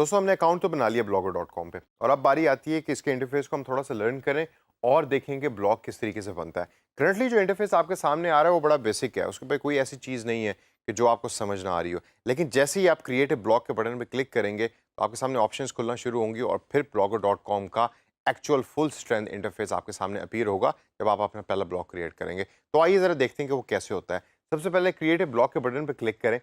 दोस्तों हमने अकाउंट तो बना लिया blogger.com पे और अब बारी आती है कि इसके इंटरफेस को हम थोड़ा सा लर्न करें और देखेंगे ब्लॉग किस तरीके से बनता है। करंटली जो इंटरफेस आपके सामने आ रहा है वो बड़ा बेसिक है, उसके पे कोई ऐसी चीज़ नहीं है कि जो आपको समझ ना आ रही हो। लेकिन जैसे ही आप क्रिएट ए ब्लॉग के बटन पे क्लिक करेंगे तो आपके सामने ऑप्शंस खुलना शुरू होंगी और फिर blogger.com का एक्चुअल फुल स्ट्रेंथ इंटरफेस आपके सामने अपीयर होगा जब आप अपना पहला ब्लॉग क्रिएट करेंगे। तो आइए ज़रा देखते हैं कि वो कैसे होता है। सबसे पहले क्रिएट ए ब्लॉग के बटन पे क्लिक करें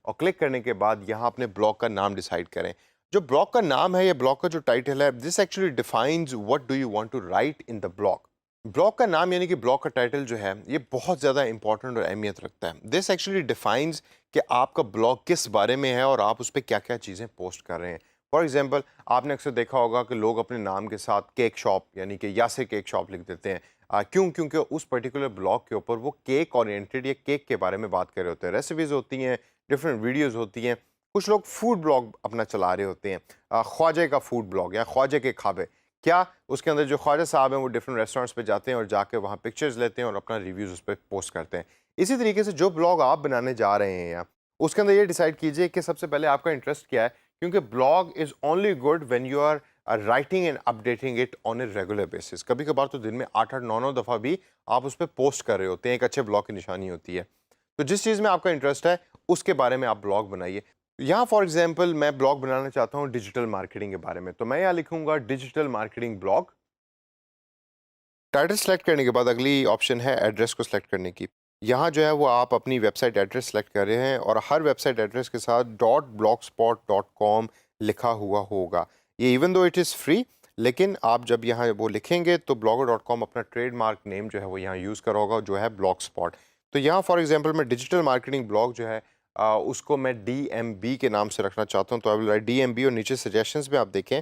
और क्लिक करने के बाद यहाँ अपने ब्लॉग का नाम डिसाइड करें। जो ब्लॉग का नाम है या ब्लॉग का जो टाइटल है, this actually defines what do you want to write in the blog. Blog का नाम यानी कि ब्लॉग का टाइटल जो है ये बहुत ज़्यादा इंपॉर्टेंट और अहमियत रखता है। दिस एक्चुअली डिफाइंस कि आपका ब्लॉग किस बारे में है और आप उस पर क्या क्या चीज़ें पोस्ट कर रहे हैं। फॉर एग्जाम्पल, आपने अक्सर देखा होगा कि लोग अपने नाम के साथ केक शॉप यानी कि यासिर केक शॉप लिख देते हैं। क्यों? क्योंकि उस पर्टिकुलर ब्लॉग के ऊपर वो केक ओरिएंटेड या केक के बारे में बात कर रहे होते हैं। रेसिपीज़ होती हैं, डिफरेंट वीडियोज़ होती हैं। कुछ लोग फूड ब्लॉग अपना चला रहे होते हैं, ख्वाजे का फूड ब्लॉग या ख्वाजे के खाबे। क्या उसके अंदर जो ख्वाजा साहब हैं वो डिफरेंट रेस्टोरेंट्स पे जाते हैं और जाके वहाँ पिक्चर्स लेते हैं और अपना रिव्यूज़ उस पे पोस्ट करते हैं। इसी तरीके से जो ब्लॉग आप बनाने जा रहे हैं या उसके अंदर ये डिसाइड कीजिए कि सबसे पहले आपका इंटरेस्ट क्या है, क्योंकि blog is only good when you are writing and updating it on a regular basis. कभी-कभार तो दिन में 8-8 9-9 दफ़ा भी आप उस पे पोस्ट कर रहे होते हैं, एक अच्छे ब्लॉग की निशानी होती है। तो जिस चीज़ में आपका इंटरेस्ट है उसके बारे में आप ब्लॉग बनाइए। यहाँ फॉर एग्जांपल मैं ब्लॉग बनाना चाहता हूँ डिजिटल मार्केटिंग के बारे में, तो मैं यहाँ लिखूंगा digital marketing blog. Title select करने के बाद अगली ऑप्शन है एड्रेस को सिलेक्ट करने की। यहाँ जो है वो आप अपनी वेबसाइट एड्रेस सेलेक्ट कर रहे हैं और हर वेबसाइट एड्रेस के साथ .blogspot.com लिखा हुआ होगा। ये even though it is free, लेकिन आप जब यहाँ वो लिखेंगे तो blogger.com अपना ट्रेडमार्क नेम जो है वो यहाँ यूज़ करा होगा, जो है ब्लॉगस्पॉट। तो यहाँ फॉर एग्जांपल मैं डिजिटल मार्केटिंग ब्लॉग जो है उसको मैं DMB के नाम से रखना चाहता हूँ, तो आई विल राइट DMB और नीचे सजेशंस में आप देखें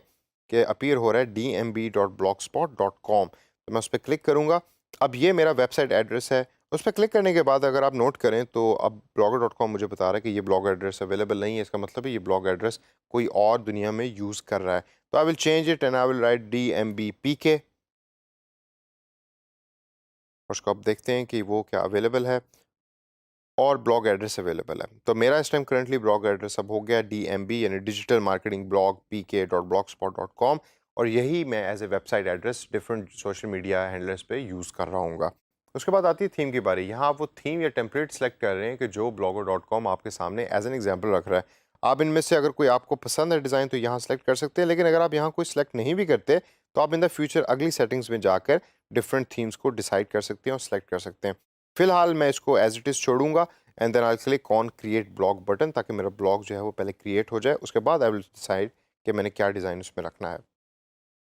कि अपीयर हो रहा है dmb.blogspot.com। तो मैं उस पर क्लिक करूँगा। अब ये मेरा वेबसाइट एड्रेस है। उस पर क्लिक करने के बाद अगर आप नोट करें तो अब blogger.com मुझे बता रहा है कि ये ब्लॉग एड्रेस अवेलेबल नहीं है। इसका मतलब है ये ब्लॉग एड्रेस कोई और दुनिया में यूज़ कर रहा है। तो I will change it and I will write DMBPK और उसको अब देखते हैं कि वो क्या अवेलेबल है और ब्लॉग एड्रेस अवेलेबल है। तो मेरा इस टाइम करंटली ब्लॉग एड्रेस अब हो गया DMB यानी डिजिटल मार्केटिंग ब्लॉग pk.blogspot.com और यही मैं as a website address different social media handlers पे यूज़ कर रहा हूँगा। उसके बाद आती है थीम की बारी। यहाँ आप वो थीम या टेम्पलेट सेलेक्ट कर रहे हैं कि जो blogger.com आपके सामने एज एन एग्जाम्पल रख रहा है। आप इनमें से अगर कोई आपको पसंद है डिज़ाइन तो यहाँ सेलेक्ट कर सकते हैं, लेकिन अगर आप यहाँ कोई सेलेक्ट नहीं भी करते तो आप इन द फ्यूचर अगली सेटिंग्स में जाकर डिफरेंट थीम्स को डिसाइड कर सकते हैं और सेलेक्ट कर सकते हैं। फिलहाल मैं इसको एज इट इज़ छोड़ूंगा and then I click on create blog button, ताकि मेरा ब्लॉग जो है वो पहले क्रिएट हो जाए। उसके बाद आई विल डिसाइड कि मैंने क्या डिज़ाइन उसमें रखना है।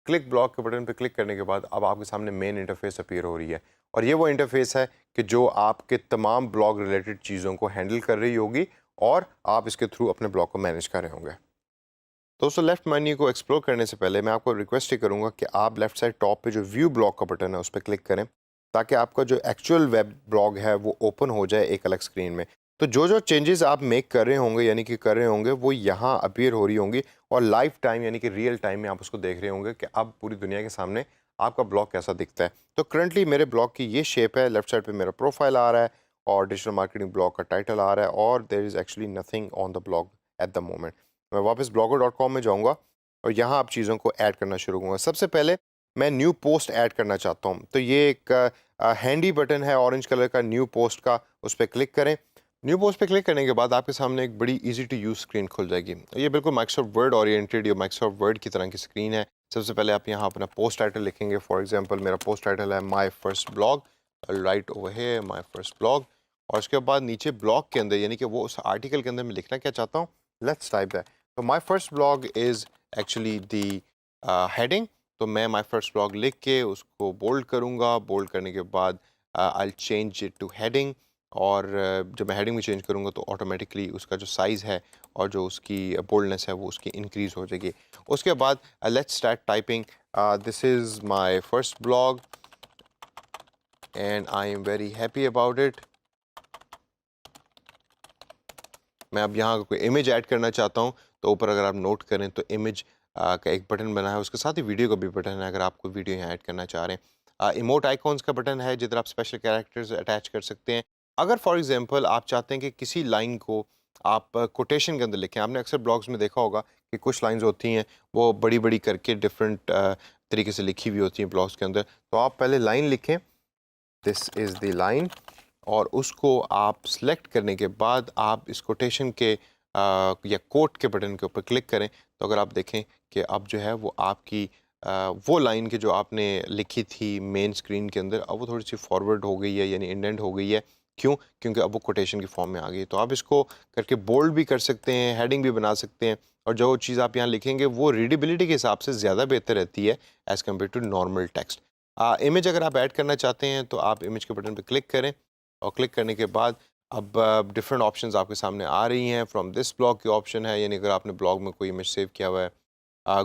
क्लिक ब्लॉग के बटन पे क्लिक करने के बाद अब आपके सामने मेन इंटरफेस अपीयर हो रही है और ये वो इंटरफेस है कि जो आपके तमाम ब्लॉग रिलेटेड चीज़ों को हैंडल कर रही होगी और आप इसके थ्रू अपने ब्लॉग को मैनेज कर रहे होंगे। दोस्तों लेफ्ट मेन्यू को एक्सप्लोर करने से पहले मैं आपको रिक्वेस्ट ही करूंगा कि आप लेफ्ट साइड टॉप पे जो व्यू ब्लॉग का बटन है उस पर क्लिक करें, ताकि आपका जो एक्चुअल वेब ब्लॉग है वो ओपन हो जाए एक अलग स्क्रीन में। तो जो जो चेंजेस आप मेक कर रहे होंगे यानी कि कर रहे होंगे वो यहाँ अपीयर हो रही होंगी और लाइव टाइम यानी कि रियल टाइम में आप उसको देख रहे होंगे कि अब पूरी दुनिया के सामने आपका ब्लॉग कैसा दिखता है। तो करंटली मेरे ब्लॉग की ये शेप है, लेफ्ट साइड पर मेरा प्रोफाइल आ रहा है और डिजिटल मार्केटिंग ब्लॉग का टाइटल आ रहा है और there is actually nothing on the blog at the moment. मैं वापस blogger.com में जाऊंगा और यहाँ आप चीज़ों को ऐड करना शुरू करूँगा। सबसे पहले मैं न्यू पोस्ट ऐड करना चाहता हूँ, तो ये एक हैंडी बटन है ऑरेंज कलर का न्यू पोस्ट का, उस पर क्लिक करें। न्यू पोस्ट पे क्लिक करने के बाद आपके सामने एक बड़ी इजी टू यूज़ स्क्रीन खुल जाएगी। ये बिल्कुल माइक्रोसॉफ्ट वर्ड ओरिएंटेड या माइक्रोसॉफ्ट वर्ड की तरह की स्क्रीन है। सबसे पहले आप यहाँ अपना पोस्ट टाइटल लिखेंगे। फॉर एग्जांपल मेरा पोस्ट टाइटल है my first blog, right over here my first blog. और उसके बाद नीचे ब्लॉग के अंदर यानी कि वो उस आर्टिकल के अंदर मैं लिखना क्या चाहता हूँ, लेट्स टाइप दैट। तो my first blog is actually the heading. तो मैं माय फर्स्ट ब्लॉग लिख के उसको बोल्ड करूँगा। बोल्ड करने के बाद I will change it two heading और जब मैं हेडिंग में चेंज करूँगा तो ऑटोमेटिकली उसका जो साइज़ है और जो उसकी बोल्डनेस है वो उसकी इंक्रीज़ हो जाएगी। उसके बाद let's start typing this is my first blog and I am very happy about it. मैं अब यहाँ कोई इमेज ऐड करना चाहता हूँ, तो ऊपर अगर आप नोट करें तो इमेज का एक बटन बना है, उसके साथ ही वीडियो का भी बटन है अगर आप कोई वीडियो यहाँ ऐड करना चाह रहे हैं। इमोट आइकॉन्स का बटन है जिधर आप स्पेशल कैरेक्टर्स अटैच कर सकते हैं। अगर फॉर एग्जांपल आप चाहते हैं कि किसी लाइन को आप कोटेशन के अंदर लिखें। आपने अक्सर ब्लॉग्स में देखा होगा कि कुछ लाइंस होती हैं वो बड़ी बड़ी करके डिफरेंट तरीके से लिखी हुई होती हैं ब्लॉग्स के अंदर। तो आप पहले लाइन लिखें, दिस इज़ द लाइन, और उसको आप सेलेक्ट करने के बाद आप इस कोटेशन के या कोट के बटन के ऊपर क्लिक करें। तो अगर आप देखें कि अब जो है वो आपकी वो लाइन की जो आपने लिखी थी मेन स्क्रीन के अंदर, अब वो थोड़ी सी फॉरवर्ड हो गई है, यानी इंडेंट हो गई है। क्यों? क्योंकि अब वो कोटेशन की फॉर्म में आ गई है। तो आप इसको करके बोल्ड भी कर सकते हैं, हेडिंग भी बना सकते हैं, और जो चीज़ आप यहाँ लिखेंगे वो रीडेबिलिटी के हिसाब से ज़्यादा बेहतर रहती है as compared to normal text. Image अगर आप ऐड करना चाहते हैं तो आप इमेज के बटन पर क्लिक करें, और क्लिक करने के बाद अब डिफरेंट ऑप्शंस आपके सामने आ रही हैं। फ्रॉम दिस ब्लॉग की ऑप्शन है, यानी अगर आपने ब्लॉग में कोई इमेज सेव किया हुआ है,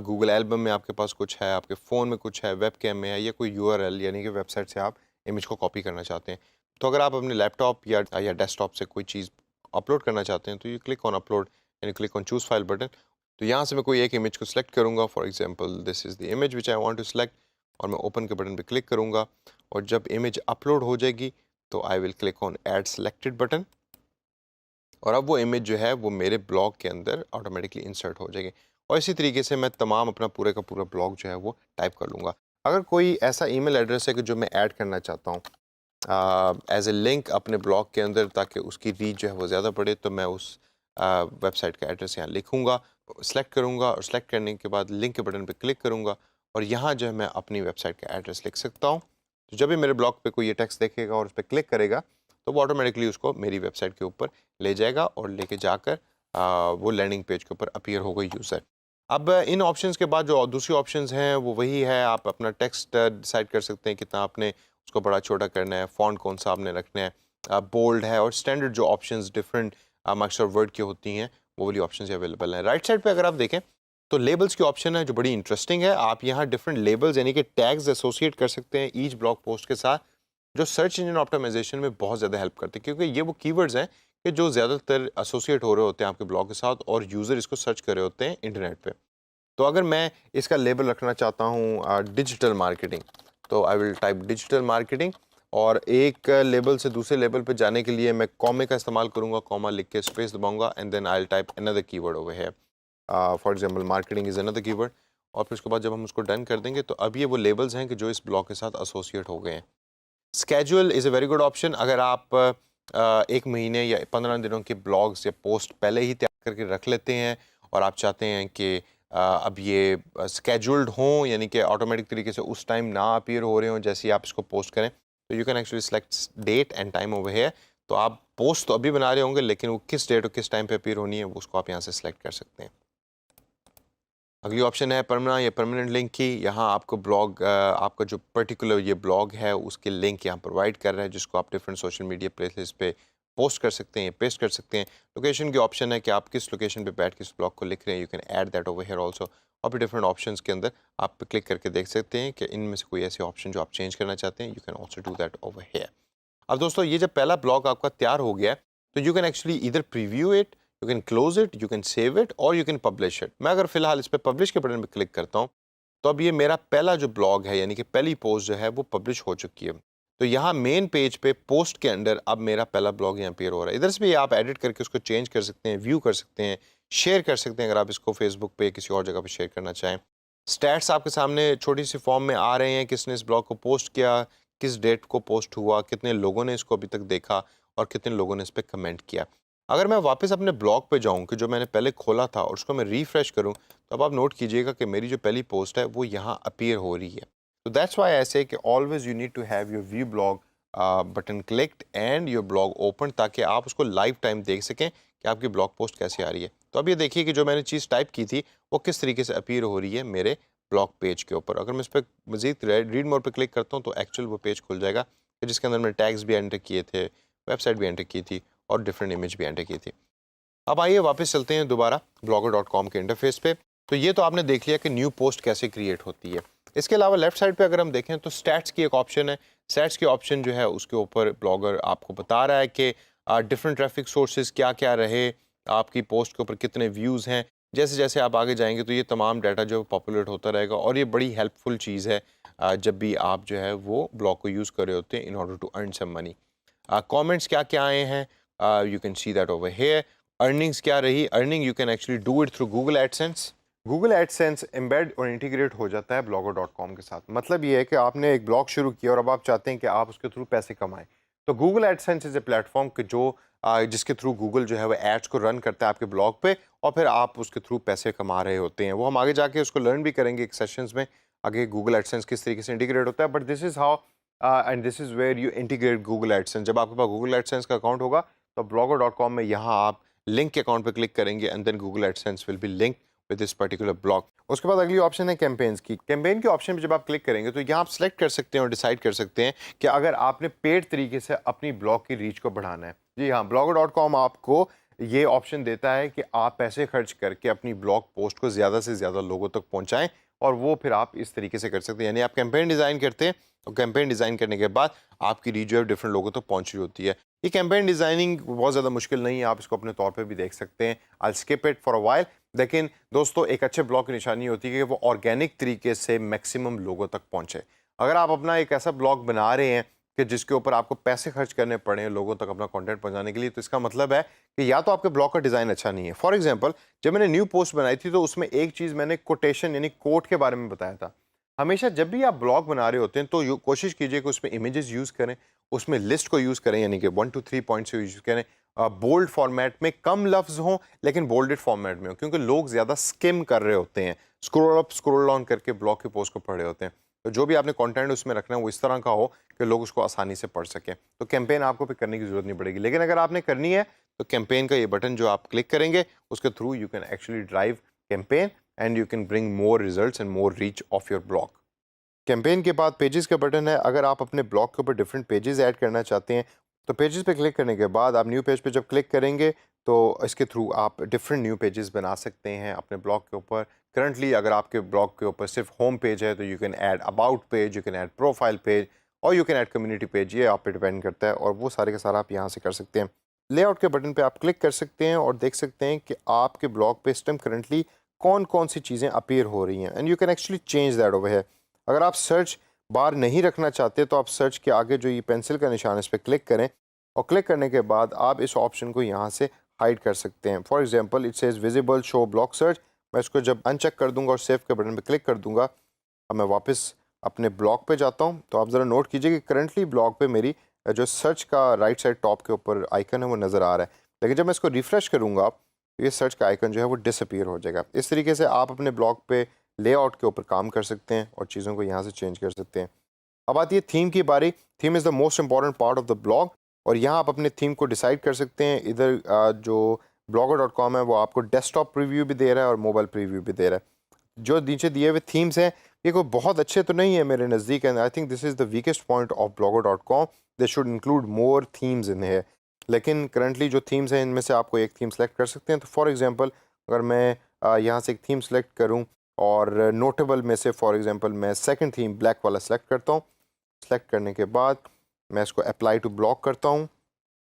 गूगल एल्बम में आपके पास कुछ है, आपके फ़ोन में कुछ है, वेब कैम में है, या कोई यूआरएल यानी कि वेबसाइट से आप इमेज को कॉपी करना चाहते हैं। तो अगर आप अपने लैपटॉप या डेस्कटॉप से कोई चीज़ अपलोड करना चाहते हैं तो you click on upload and click on choose file button. तो यहाँ से मैं कोई एक इमेज को सिलेक्ट करूँगा। For example this is the image which I want to select, और मैं ओपन के बटन पे क्लिक करूँगा, और जब इमेज अपलोड हो जाएगी तो I will click on add selected button, और अब वो इमेज जो है वो मेरे ब्लॉग के अंदर ऑटोमेटिकली इंसर्ट हो जाएगी। और इसी तरीके से मैं तमाम अपना पूरे का पूरा ब्लॉग जो है वो टाइप कर लूँगा। अगर कोई ऐसा ईमेल एड्रेस है कि जो मैं ऐड करना चाहता हूँ एज ए लिंक अपने ब्लॉग के अंदर, ताकि उसकी रीच जो है वो ज़्यादा बढ़े, तो मैं उस वेबसाइट का एड्रेस यहाँ लिखूँगा, सेलेक्ट करूँगा, और सेलेक्ट करने के बाद लिंक के बटन पे क्लिक करूँगा, और यहाँ जो है मैं अपनी वेबसाइट का एड्रेस लिख सकता हूँ। तो जब भी मेरे ब्लॉग पे कोई ये टेक्स्ट देखेगा और उस पर क्लिक करेगा तो वो ऑटोमेटिकली उसको मेरी वेबसाइट के ऊपर ले जाएगा, और लेके जाकर वो लैंडिंग पेज के ऊपर अपीयर होगा यूज़र। अब इन ऑप्शंस के बाद जो दूसरी ऑप्शंस हैं वो वही है, आप अपना टेक्स्ट डिसाइड कर सकते हैं कितना आपने उसको बड़ा छोटा करना है, फ़ॉन्ट कौन सा आपने रखना है, बोल्ड है, और स्टैंडर्ड जो ऑप्शंस डिफरेंट माइक्रोसॉफ्ट वर्ड की होती हैं वो वाली ऑप्शंस अवेलेबल हैं। राइट साइड पे अगर आप देखें तो लेबल्स की ऑप्शन है जो बड़ी इंटरेस्टिंग है। आप यहाँ डिफरेंट लेबल्स यानी कि टैग्स एसोसिएट कर सकते हैं ईच ब्लॉग पोस्ट के साथ, जो सर्च इंजन ऑप्टिमाइजेशन में बहुत ज़्यादा हेल्प करते हैं, क्योंकि ये वो कीवर्ड्स हैं कि जो ज़्यादातर एसोसिएट हो रहे होते हैं आपके ब्लॉग के साथ, और यूज़र इसको सर्च कर रहे होते हैं इंटरनेट पे। तो अगर मैं इसका लेबल रखना चाहता हूँ डिजिटल मार्केटिंग, तो आई विल टाइप डिजिटल मार्केटिंग, और एक लेबल से दूसरे लेबल पे जाने के लिए मैं कॉमे का इस्तेमाल करूँगा, कॉमा लिख के स्पेस दबाऊंगा, and then I will type another keyword over here. For example marketing is another keyword, और फिर उसके बाद जब हम उसको डन कर देंगे तो अब ये वो लेबल्स हैं कि जो इस ब्लॉग के साथ एसोसिएट हो गए हैं। Schedule is a very good option. अगर आप 1 महीने या 15 दिनों के ब्लॉग्स या पोस्ट पहले ही तैयार करके रख लेते हैं, और आप चाहते हैं कि अब ये स्केड्यूल्ड हों, यानी कि ऑटोमेटिक तरीके से उस टाइम ना अपीयर हो रहे हों जैसे ही आप इसको पोस्ट करें, तो you can actually select date and time over here. तो आप पोस्ट तो अभी बना रहे होंगे, लेकिन वो किस डेट और किस टाइम पे अपीयर होनी है वो उसको आप यहाँ से सेलेक्ट कर सकते हैं। अगली ऑप्शन है परमानेंट या परमानेंट लिंक की। यहाँ आपको ब्लॉग आपका जो पर्टिकुलर ये ब्लॉग है उसके लिंक यहाँ प्रोवाइड कर रहा है, जिसको आप डिफरेंट सोशल मीडिया प्लेलिस्ट पे पोस्ट कर सकते हैं, पेस्ट कर सकते हैं। लोकेशन की ऑप्शन है कि आप किस लोकेशन पे बैठ के इस ब्लॉग को लिख रहे हैं, you can add that over here also. और भी डिफरेंट ऑप्शंस के अंदर आप क्लिक करके देख सकते हैं कि इनमें से कोई ऐसे ऑप्शन जो आप चेंज करना चाहते हैं, you can also do that over here. अब दोस्तों ये जब पहला ब्लॉग आपका तैयार हो गया है तो यू कैन एक्चुअली इधर preview it, you can close it, you can save it, और यू कैन पब्लिश इट। मैं अगर फिलहाल इस पर पब्लिश के बटन पर क्लिक करता हूँ तो अब ये मेरा पहला जो ब्लॉग है यानी कि पहली पोस्ट जो है वो पब्लिश हो चुकी है। तो यहाँ मेन पेज पे पोस्ट के अंदर अब मेरा पहला ब्लॉग यहाँ अपीयर हो रहा है। इधर से भी आप एडिट करके उसको चेंज कर सकते हैं, व्यू कर सकते हैं, शेयर कर सकते हैं अगर आप इसको फेसबुक पे किसी और जगह पे शेयर करना चाहें। स्टैट्स आपके सामने छोटी सी फॉर्म में आ रहे हैं, किसने इस ब्लॉग को पोस्ट किया, किस डेट को पोस्ट हुआ, कितने लोगों ने इसको अभी तक देखा, और कितने लोगों ने इस पर कमेंट किया। अगर मैं वापस अपने ब्लॉग पे जाऊं कि जो मैंने पहले खोला था और उसको मैं रिफ्रेश करूं, तो अब आप नोट कीजिएगा कि मेरी जो पहली पोस्ट है वो यहाँ अपीयर हो रही है। तो दैट्स व्हाई आई से कि always you need to have your view blog button clicked and your blog open, ताकि आप उसको लाइव टाइम देख सकें कि आपकी ब्लॉग पोस्ट कैसे आ रही है। तो अब ये देखिए कि जो मैंने चीज़ टाइप की थी वो किस तरीके से अपीयर हो रही है मेरे ब्लॉग पेज के ऊपर। अगर मैं इस पर मजीद रीड मोर पर क्लिक करता हूँ तो एक्चुअल वो पेज खुल जाएगा जिसके अंदर मैंने टैग्स भी एंटर किए थे, वेबसाइट भी एंटर की थी, और डिफरेंट इमेज भी एंटर की थी। अब आइए वापस चलते हैं दोबारा blogger.com के इंटरफेस पे। तो ये तो आपने देख लिया कि न्यू पोस्ट कैसे क्रिएट होती है। इसके अलावा लेफ्ट साइड पे अगर हम देखें तो स्टैट्स की एक ऑप्शन है। स्टैट्स की ऑप्शन जो है उसके ऊपर ब्लॉगर आपको बता रहा है कि डिफरेंट ट्रैफिक सोर्सेज क्या क्या रहे, आपकी पोस्ट के ऊपर कितने व्यूज़ हैं। जैसे जैसे आप आगे जाएंगे तो ये तमाम डाटा जो है पॉपुलेट होता रहेगा, और ये बड़ी हेल्पफुल चीज़ है जब भी आप जो है वो ब्लॉग को यूज़ कर रहे होते हैं in order to earn some money. Comments क्या क्या आए हैं, you can see that over here. Earnings क्या रही? Earning you can actually do it through Google AdSense. Google AdSense embed और इंटीग्रेट हो जाता है blogger.com के साथ। मतलब ये है कि आपने एक ब्लॉग शुरू किया और अब आप चाहते हैं कि आप उसके थ्रू पैसे कमाएं, तो Google AdSense is a platform कि जो जिसके थ्रू गूगल जो है वो एड्स को रन करता है आपके ब्लॉग पे, और फिर आप उसके थ्रू पैसे कमा रहे होते हैं। वो हम आगे जाके उसको लर्न भी करेंगे एक सेशंस में, आगे गूगल एडसेंस किस तरीके से इंटीग्रेट होता है। But this is how and this is where you integrate Google AdSense. जब आपके पास गूगल एडसेंस का अकाउंट होगा तो blogger.com में यहाँ आप लिंक के अकाउंट पे क्लिक करेंगे and then Google AdSense will be link with this particular blog. उसके बाद अगली ऑप्शन है कैंपेन्स की। कैंपेन के ऑप्शन पे जब आप क्लिक करेंगे तो यहाँ आप सेलेक्ट कर सकते हैं और डिसाइड कर सकते हैं कि अगर आपने पेड तरीके से अपनी ब्लॉग की रीच को बढ़ाना है। जी हाँ, blogger.com आपको ये ऑप्शन देता है कि आप पैसे खर्च करके अपनी ब्लॉग पोस्ट को ज़्यादा से ज़्यादा लोगों तक पहुँचाएँ, और वो फिर आप इस तरीके से कर सकते हैं। यानी आप कैंपेन डिज़ाइन करते हैं और कैंपेन डिज़ाइन करने के बाद आपकी रीच जो है डिफरेंट लोगों तक पहुँच रही होती है। ये कैंपेन डिज़ाइनिंग बहुत ज़्यादा मुश्किल नहीं है, आप इसको अपने तौर पे भी देख सकते हैं। I skip it for a while. लेकिन दोस्तों, एक अच्छे ब्लॉग की निशानी होती है कि वो ऑर्गेनिक तरीके से मैक्सिमम लोगों तक पहुँचे। अगर आप अपना एक ऐसा ब्लॉग बना रहे हैं कि जिसके ऊपर आपको पैसे खर्च करने पड़े हैं लोगों तक अपना कंटेंट पहुंचाने के लिए, तो इसका मतलब है कि या तो आपके ब्लॉग का डिज़ाइन अच्छा नहीं है। फॉर एग्जांपल, जब मैंने न्यू पोस्ट बनाई थी तो उसमें एक चीज़ मैंने कोटेशन यानी कोट के बारे में बताया था। हमेशा जब भी आप ब्लॉग बना रहे होते हैं तो कोशिश कीजिए कि उसमें इमेजेस यूज़ करें, उसमें लिस्ट को यूज़ करें, यानी कि 1 टू 3 पॉइंट्स यूज़ करें। बोल्ड फॉर्मेट में कम लफ्ज़ हों लेकिन बोल्डेड फॉर्मेट में हो, क्योंकि लोग ज़्यादा स्किम कर रहे होते हैं, स्क्रॉल अप स्क्रॉल डाउन करके ब्लॉग की पोस्ट को पढ़ रहे होते हैं। तो जो भी आपने कंटेंट उसमें रखना है वो इस तरह का हो कि लोग उसको आसानी से पढ़ सकें। तो कैंपेन आपको फिर करने की ज़रूरत नहीं पड़ेगी। लेकिन अगर आपने करनी है तो कैंपेन का ये बटन जो आप क्लिक करेंगे उसके through you can actually drive campaign and you can bring more results and more reach of your blog. Campaign के बाद पेजेस का बटन है। अगर आप अपने ब्लॉग के ऊपर डिफरेंट पेजेस ऐड करना चाहते हैं तो पेजेस पे क्लिक करने के बाद आप न्यू पेज पे जब क्लिक करेंगे तो इसके थ्रू आप डिफरेंट न्यू पेजेस बना सकते हैं अपने ब्लॉग के ऊपर। करंटली अगर आपके ब्लॉग के ऊपर सिर्फ होम पेज है तो you can add about page, you can add profile page और you can add community page. ये आप पे डिपेंड करता है और वो सारे के सारा आप यहाँ से कर सकते हैं। लेआउट के बटन पे आप क्लिक कर सकते हैं और देख सकते हैं कि आपके ब्लॉग पे इस टाइम करंटली कौन कौन सी चीज़ें अपीयर हो रही हैं and you can actually change that over है। अगर आप सर्च बार नहीं रखना चाहते तो आप सर्च के आगे जो ये पेंसिल का निशान है इस पर क्लिक करें और क्लिक करने के बाद आप इस ऑप्शन को यहाँ से हाइड कर सकते हैं। For example, it says visible show block search. मैं इसको जब अनचेक कर दूंगा और सेव के बटन पे क्लिक कर दूंगा, अब मैं वापस अपने ब्लॉग पे जाता हूँ तो आप ज़रा नोट कीजिए कि करंटली ब्लॉग पे मेरी जो सर्च का राइट साइड टॉप के ऊपर आइकन है वो नज़र आ रहा है। लेकिन जब मैं इसको रिफ़्रेश करूँगा तो ये सर्च का आइकन जो है वो डिसअपीयर हो जाएगा। इस तरीके से आप अपने ब्लॉग पे लेआउट के ऊपर काम कर सकते हैं और चीज़ों को यहाँ से चेंज कर सकते हैं। अब आती है थीम की बारी। Theme is the most important part of the blog और यहाँ आप अपने थीम को डिसाइड कर सकते हैं। इधर जो blogger.com है वो आपको डेस्कटॉप प्रीव्यू भी दे रहा है और मोबाइल प्रीव्यू भी दे रहा है। जो नीचे दिए हुए थीम्स हैं ये कोई बहुत अच्छे तो नहीं है मेरे नज़दीक, and I think this is the weakest point of blogger.com। They should include more themes इन है। लेकिन करंटली जो थीम्स हैं इनमें से आपको एक थीम सेलेक्ट कर सकते हैं। तो फॉर एग्जांपल, अगर मैं यहाँ से एक थीम सेलेक्ट करूँ और नोटेबल में से फॉर एग्जांपल मैं सेकंड थीम ब्लैक वाला सेलेक्ट करता हूँ। सेलेक्ट करने के बाद मैं इसको अप्लाई टू ब्लॉग करता हूँ।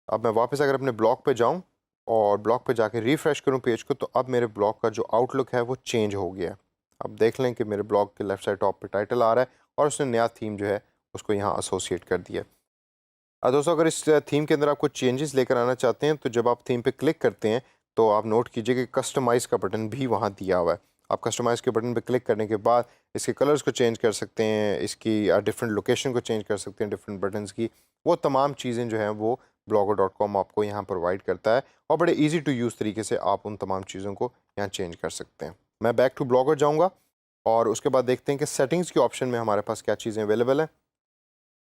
अब मैं वापस अगर अपने ब्लॉग पे जाऊँ और ब्लॉग पे जाके रिफ़्रेश करूँ पेज को तो अब मेरे ब्लॉग का जो आउटलुक है वो चेंज हो गया है। अब देख लें कि मेरे ब्लॉग के लेफ़्ट साइड टॉप पे टाइटल आ रहा है और उसने नया थीम जो है उसको यहाँ एसोसिएट कर दिया। दोस्तों, अगर इस थीम के अंदर आप कुछ चेंजेस लेकर आना चाहते हैं तो जब आप थीम पे क्लिक करते हैं तो आप नोट कीजिए कि कस्टमाइज़ का बटन भी वहाँ दिया हुआ है। आप कस्टमाइज़ के बटन पे क्लिक करने के बाद इसके कलर्स को चेंज कर सकते हैं, इसकी डिफरेंट लोकेशन को चेंज कर सकते हैं, डिफरेंट बटन्स की। वो तमाम चीज़ें जो हैं वो blogger.com आपको यहाँ प्रोवाइड करता है और बड़े ईजी टू यूज़ तरीके से आप उन तमाम चीज़ों को यहाँ चेंज कर सकते हैं। मैं बैक टू ब्लॉगर जाऊँगा और उसके बाद देखते हैं कि सेटिंग्स के ऑप्शन में हमारे पास क्या चीज़ें अवेलेबल हैं।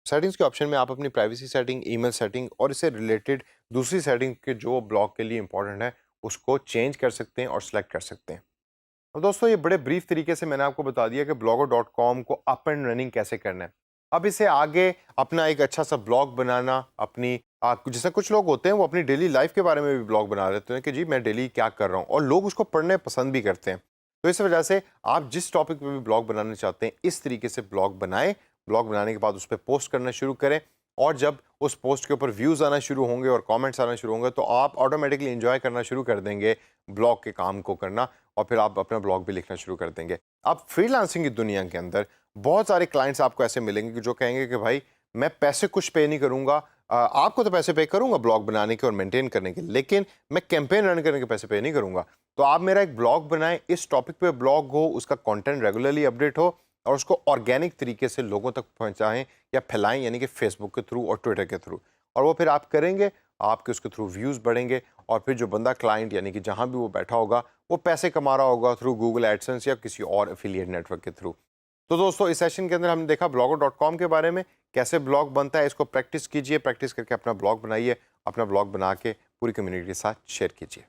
सेटिंग्स के ऑप्शन में आप अपनी प्राइवेसी सेटिंग, ईमेल सेटिंग और इससे रिलेटेड दूसरी सेटिंग के जो ब्लॉग के लिए इंपॉर्टेंट है उसको चेंज कर सकते हैं और सेलेक्ट कर सकते हैं। अब दोस्तों, ये बड़े ब्रीफ तरीके से मैंने आपको बता दिया कि blogger.com को अप एंड रनिंग कैसे करना है। अब इसे आगे अपना एक अच्छा सा ब्लॉग बनाना, अपनी जैसे कुछ लोग होते हैं वो अपनी डेली लाइफ के बारे में भी ब्लॉग बना लेते हैं कि जी मैं डेली क्या कर रहा हूँ, और लोग उसको पढ़ने पसंद भी करते हैं। तो इस वजह से आप जिस टॉपिक पे भी ब्लॉग बनाना चाहते हैं इस तरीके से ब्लॉग बनाएं। ब्लॉग बनाने के बाद उस पर पोस्ट करना शुरू करें और जब उस पोस्ट के ऊपर व्यूज़ आना शुरू होंगे और कमेंट्स आना शुरू होंगे तो आप ऑटोमेटिकली एंजॉय करना शुरू कर देंगे ब्लॉग के काम को करना, और फिर आप अपना ब्लॉग भी लिखना शुरू कर देंगे। अब फ्रीलांसिंग की दुनिया के अंदर बहुत सारे क्लाइंट्स आपको ऐसे मिलेंगे कि जो कहेंगे कि भाई मैं पैसे कुछ पे नहीं करूँगा, आपको तो पैसे पे करूंगा ब्लॉग बनाने के और मेंटेन करने के, लेकिन मैं कैंपेन रन करने के पैसे पे नहीं करूंगा। तो आप मेरा एक ब्लॉग बनाएं, इस टॉपिक पे ब्लॉग हो, उसका कंटेंट रेगुलरली अपडेट हो और उसको ऑर्गेनिक तरीके से लोगों तक पहुंचाएं या फैलाएं, यानी कि फेसबुक के थ्रू और ट्विटर के थ्रू। और वो फिर आप करेंगे, आपके उसके थ्रू व्यूज़ बढ़ेंगे और फिर जो बंदा क्लाइंट यानी कि जहां भी वो बैठा होगा वो पैसे कमा रहा होगा थ्रू गूगल एडसेंस या किसी और एफिलिएट नेटवर्क के थ्रू। तो दोस्तों, इस सेशन के अंदर हमने देखा blogger.com के बारे में, कैसे ब्लॉग बनता है। इसको प्रैक्टिस कीजिए, प्रैक्टिस करके अपना ब्लॉग बनाइए, अपना ब्लॉग बना के पूरी कम्युनिटी के साथ शेयर कीजिए।